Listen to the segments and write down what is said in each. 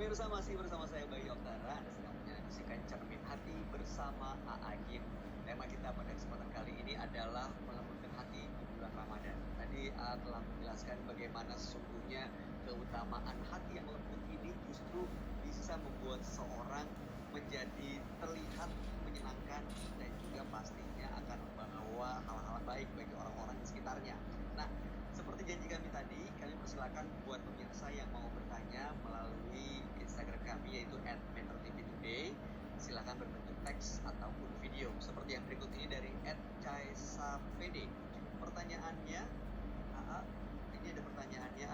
Pemirsa, masih bersama saya Bayu Oktara. Anda sedang menyaksikan Cermin Hati bersama A'agim. Tema kita pada kesempatan kali ini adalah melembutkan hati di bulan Ramadan. Tadi A telah menjelaskan bagaimana sesungguhnya keutamaan hati yang lembut ini justru bisa membuat seseorang menjadi terlihat menyenangkan dan juga pastinya akan membawa hal-hal baik bagi orang-orang di sekitarnya. Nah, seperti janji kami tadi, kami persilakan buat pemirsa yang mau bertanya melalui Instagram kami yaitu @metrotvtoday. Silakan berbentuk teks ataupun video seperti yang berikut ini dari @caesapd. Pertanyaannya, AA, ini ada pertanyaannya.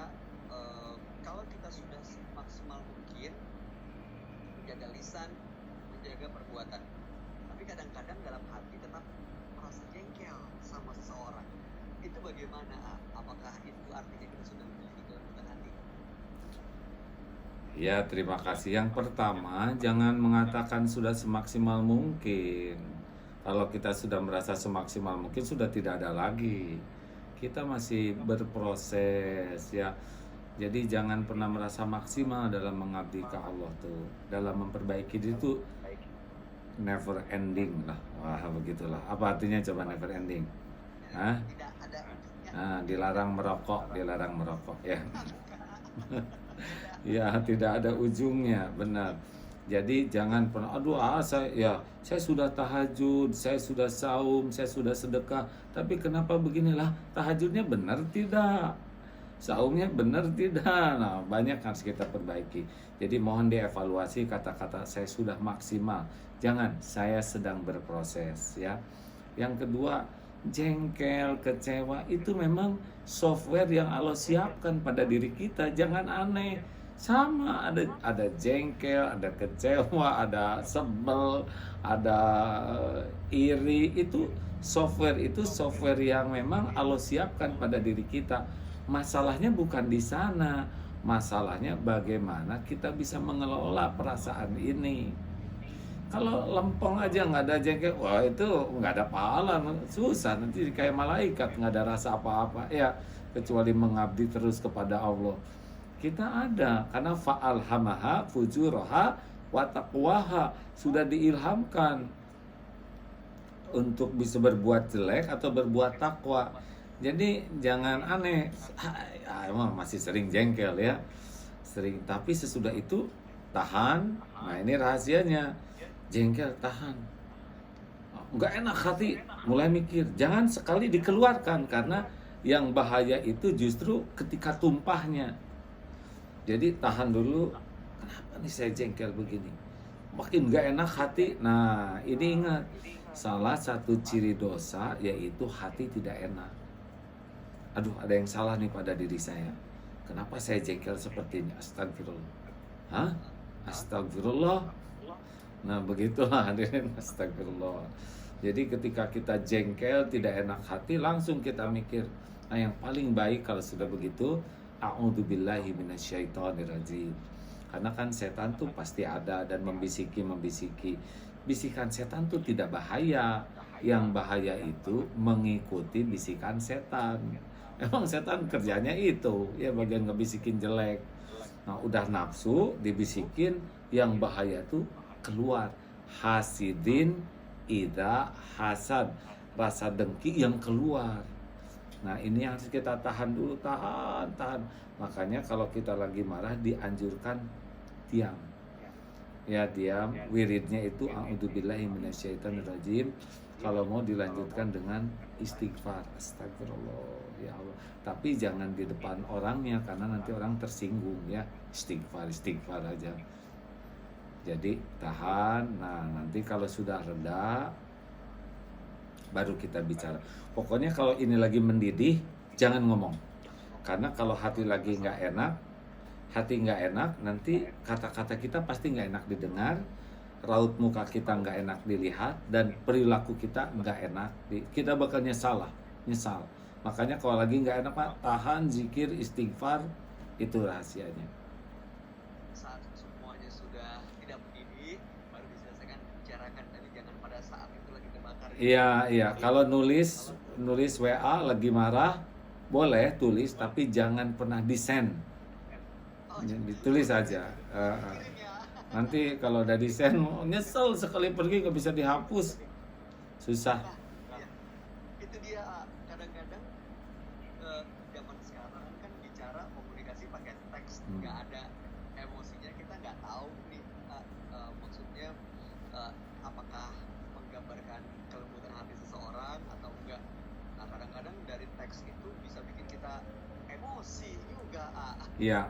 Kalau kita sudah semaksimal mungkin menjaga lisan, menjaga perbuatan, tapi kadang-kadang dalam hati tetap merasa jengkel sama seseorang, itu bagaimana, A? Apakah itu artinya kita sudah memiliki kelembutan hati? Ya, terima kasih. Yang pertama, jangan mengatakan sudah semaksimal mungkin. Kalau kita sudah merasa semaksimal mungkin, sudah tidak ada lagi. Kita masih berproses ya. Jadi jangan pernah merasa maksimal dalam mengabdi ke Allah tuh. Dalam memperbaiki diri itu never ending lah. Wah, begitulah. Apa artinya coba never ending? Hah? Tidak ada ujungnya. Nah, dilarang merokok ya. Tidak. Ya, tidak ada ujungnya, benar. Jadi jangan pernah, saya sudah tahajud, saya sudah saum, saya sudah sedekah, tapi kenapa beginilah? Tahajudnya benar tidak? Saumnya benar tidak? Nah, banyak harus kita perbaiki. Jadi mohon dievaluasi kata-kata saya sudah maksimal. Jangan, saya sedang berproses ya. Yang kedua, jengkel, kecewa itu memang software yang Allah siapkan pada diri kita. Jangan aneh. Sama ada jengkel, ada kecewa, ada sebel, ada iri. Itu software yang memang Allah siapkan pada diri kita. Masalahnya bukan di sana. Masalahnya bagaimana kita bisa mengelola perasaan ini. Kalau lempeng aja nggak ada jengkel, wah itu nggak ada pahala, susah nanti kayak malaikat nggak ada rasa apa-apa ya, kecuali mengabdi terus kepada Allah. Kita ada karena fa'alhamaha fujuraha wa taqwaha, sudah diilhamkan untuk bisa berbuat jelek atau berbuat takwa. Jadi jangan aneh, emang masih sering jengkel ya, sering, tapi sesudah itu tahan. Nah ini rahasianya, jengkel tahan, nggak enak hati, mulai mikir, jangan sekali dikeluarkan karena yang bahaya itu justru ketika tumpahnya. Jadi tahan dulu, kenapa nih saya jengkel begini, makin nggak enak hati. Nah ini ingat, salah satu ciri dosa yaitu hati tidak enak. Aduh, ada yang salah nih pada diri saya, kenapa saya jengkel seperti ini, astagfirullah. Hah? Astagfirullah. Nah begitulah hadirin, astagfirullah. Jadi ketika kita jengkel, tidak enak hati, langsung kita mikir, nah yang paling baik kalau sudah begitu, a'udzubillahi minasyaitonirrajim. Karena kan setan tuh pasti ada dan membisiki. Bisikan setan tuh tidak bahaya. Yang bahaya itu mengikuti bisikan setan. Emang setan kerjanya itu, ya bagian ngebisikin jelek. Nah udah nafsu dibisikin, yang bahaya tuh keluar, hasidin ida hasad, rasa dengki yang keluar. Nah ini harus kita tahan dulu, tahan. Makanya kalau kita lagi marah dianjurkan diam. Ya diam, wiridnya itu a'udzubillahi minasyaitonirrajim. Kalau mau dilanjutkan dengan istighfar, astagfirullah ya Allah. Tapi jangan di depan orangnya karena nanti orang tersinggung ya. Istighfar aja. Jadi tahan. Nah nanti kalau sudah reda baru kita bicara. Pokoknya kalau ini lagi mendidih, jangan ngomong. Karena kalau hati lagi nggak enak, nanti kata-kata kita pasti nggak enak didengar, raut muka kita nggak enak dilihat, dan perilaku kita nggak enak. Kita bakal nyesal. Makanya kalau lagi nggak enak, Pak, tahan, zikir, istighfar, itu rahasianya. Saat semuanya sudah tidak mendidih, baru diselesaikan bicarakan, tapi jangan pada saat itu lagi terbakar. Iya. Kalau nulis WA lagi marah, boleh tulis, tapi jangan pernah di-send. Oh, Ditulis aja. kirim ya. Nanti kalau udah desain nyesel sekali pergi nggak bisa dihapus, susah. Nah, iya. Itu dia, kadang-kadang zaman sekarang kan bicara komunikasi pakai teks, nggak ada emosinya, kita nggak tahu nih maksudnya apakah menggambarkan kelembutan hati seseorang atau enggak. Nah, kadang-kadang dari teks itu bisa bikin kita emosi juga. Iya.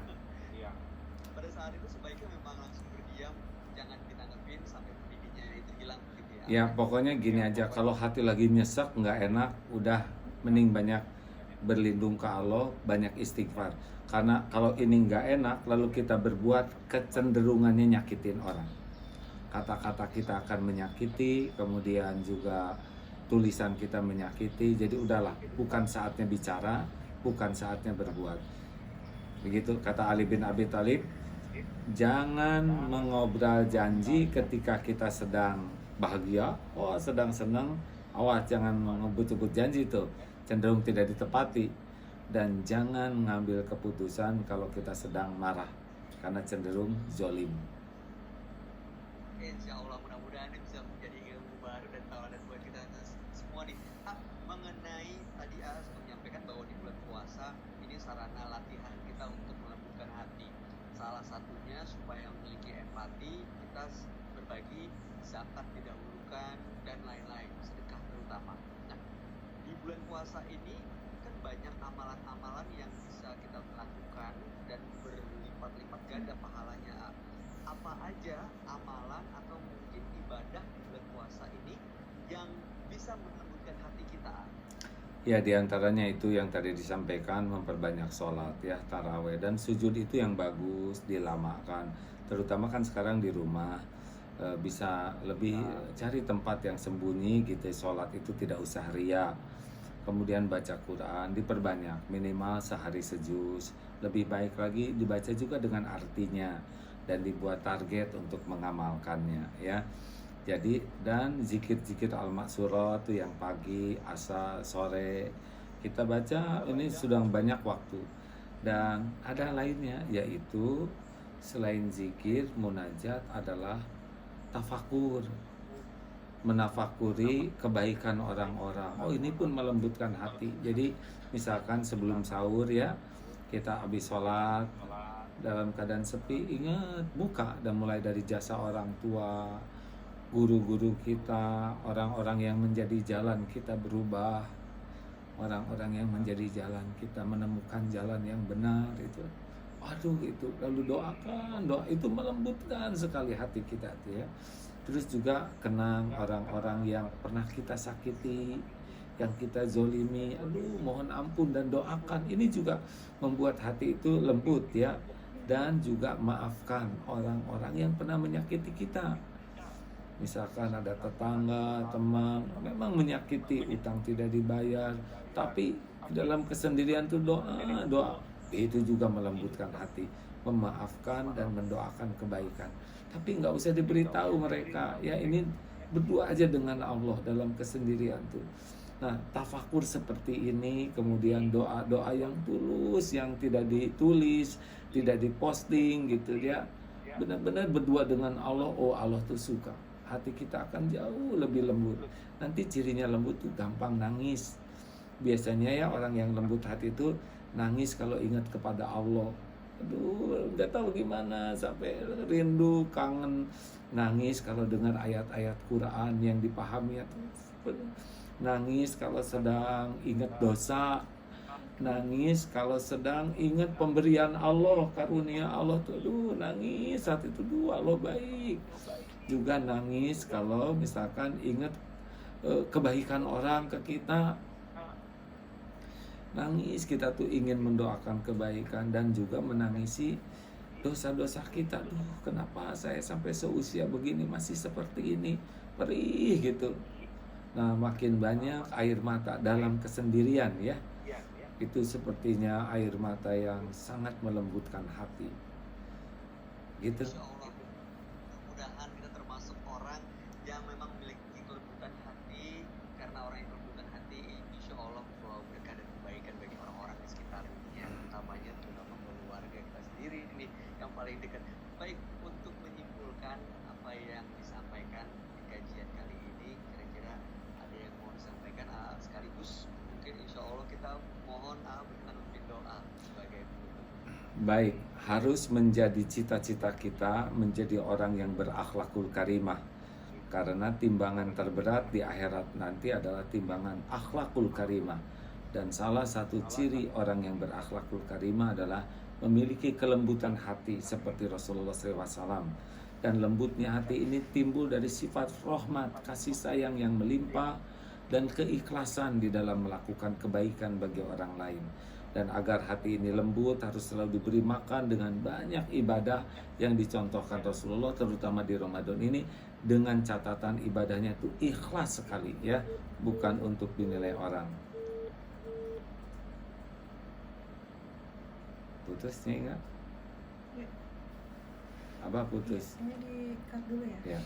Pada saat itu sebaiknya memang langsung berdiam, jangan ditanggepin sampai bibinya itu hilang gitu ya. Ya pokoknya gini aja, kalau hati lagi nyesek nggak enak, udah mending banyak berlindung ke Allah, banyak istighfar. Karena kalau ini nggak enak, lalu kita berbuat, kecenderungannya nyakitin orang. Kata-kata kita akan menyakiti, kemudian juga tulisan kita menyakiti. Jadi udahlah, bukan saatnya bicara, bukan saatnya berbuat. Begitu kata Ali bin Abi Thalib, jangan mengobrol janji ketika kita sedang bahagia, sedang senang. Awas jangan ngebut-ngebut janji itu, cenderung tidak ditepati. Dan jangan ngambil keputusan kalau kita sedang marah, karena cenderung zolim. Insya Allah mudah-mudahan ini bisa menjadi ilmu baru dan tawaran buat kita semua nih. Mengenai tadi sudah menyampaikan bahwa di bulan puasa ini sarana latihan kita untuk melembutkan hati. Salah satunya supaya memiliki empati, kita berbagi, zakat didahulukan dan lain-lain, sedekah terutama. Nah, di bulan puasa ini kan banyak amalan-amalan yang bisa kita lakukan dan berlipat-lipat ganda pahalanya. Apa aja amalan atau mungkin ibadah di bulan puasa ini yang bisa melembutkan hati kita? Ya diantaranya itu yang tadi disampaikan, memperbanyak sholat ya, taraweh dan sujud itu yang bagus dilamakan. Terutama kan sekarang di rumah bisa lebih cari tempat yang sembunyi gitu, sholat itu tidak usah ria. Kemudian baca Quran diperbanyak, minimal sehari sejuz. Lebih baik lagi dibaca juga dengan artinya dan dibuat target untuk mengamalkannya ya. Jadi dan zikir-zikir al-maksurat itu yang pagi, asar, sore kita baca ini sudah banyak waktu. Dan ada lainnya yaitu selain zikir, munajat adalah tafakur, menafakuri kebaikan orang-orang. Oh ini pun melembutkan hati. Jadi misalkan sebelum sahur ya, kita habis sholat dalam keadaan sepi, ingat buka dan mulai dari jasa orang tua, guru-guru kita, orang-orang yang menjadi jalan kita berubah, orang-orang yang menjadi jalan kita menemukan jalan yang benar itu. Aduh itu, lalu doakan, doa itu melembutkan sekali hati kita tuh ya. Terus juga kenang orang-orang yang pernah kita sakiti, yang kita zolimi, aduh mohon ampun dan doakan. Ini juga membuat hati itu lembut ya. Dan juga maafkan orang-orang yang pernah menyakiti kita. Misalkan ada tetangga, teman, memang menyakiti, utang tidak dibayar, tapi dalam kesendirian itu doa, itu juga melembutkan hati, memaafkan dan mendoakan kebaikan. Tapi nggak usah diberitahu mereka, ya ini berdua aja dengan Allah dalam kesendirian tuh. Nah, tafakur seperti ini, kemudian doa-doa yang tulus, yang tidak ditulis, tidak diposting gitu ya. Benar-benar berdua dengan Allah, oh Allah tuh suka. Hati kita akan jauh lebih lembut. Nanti cirinya lembut tuh gampang nangis. Biasanya ya orang yang lembut hati itu nangis kalau ingat kepada Allah. Aduh, nggak tahu gimana, sampai rindu, kangen, nangis kalau dengar ayat-ayat Quran yang dipahami. Nangis kalau sedang ingat dosa, nangis kalau sedang ingat pemberian Allah, karunia Allah tuh, aduh nangis saat itu, Allah baik. Juga nangis kalau misalkan ingat kebaikan orang ke kita. Nangis kita tuh ingin mendoakan kebaikan dan juga menangisi dosa-dosa kita. Duh, kenapa saya sampai seusia begini masih seperti ini, perih gitu. Nah, makin banyak air mata dalam kesendirian ya. Itu sepertinya air mata yang sangat melembutkan hati. Gitu. Insya Allah, mudah-mudahan kita termasuk orang yang memang memiliki kelembutan hati, karena orang yang kelembutan hati insya Allah membawa berkah dan kebaikan bagi orang-orang di sekitarnya, utamanya terutama keluarga kita sendiri ini. paling dekat. Baik, untuk menyimpulkan apa yang disampaikan di kajian kali ini, kira-kira ada yang mau disampaikan sekaligus mungkin insya Allah kita mohon berkenan memimpin doa sebagai penutup. Baik, harus menjadi cita-cita kita menjadi orang yang berakhlakul karimah. Karena timbangan terberat di akhirat nanti adalah timbangan akhlakul karimah. Dan salah satu ciri orang yang berakhlakul karimah adalah memiliki kelembutan hati seperti Rasulullah SAW. Dan lembutnya hati ini timbul dari sifat rahmat, kasih sayang yang melimpah, dan keikhlasan di dalam melakukan kebaikan bagi orang lain. Dan agar hati ini lembut harus selalu diberi makan dengan banyak ibadah yang dicontohkan Rasulullah, terutama di Ramadan ini, dengan catatan ibadahnya itu ikhlas sekali ya, bukan untuk dinilai orang. Putus nih enggak? Ya. Apa putus? Ini di-cut dulu ya. Ya.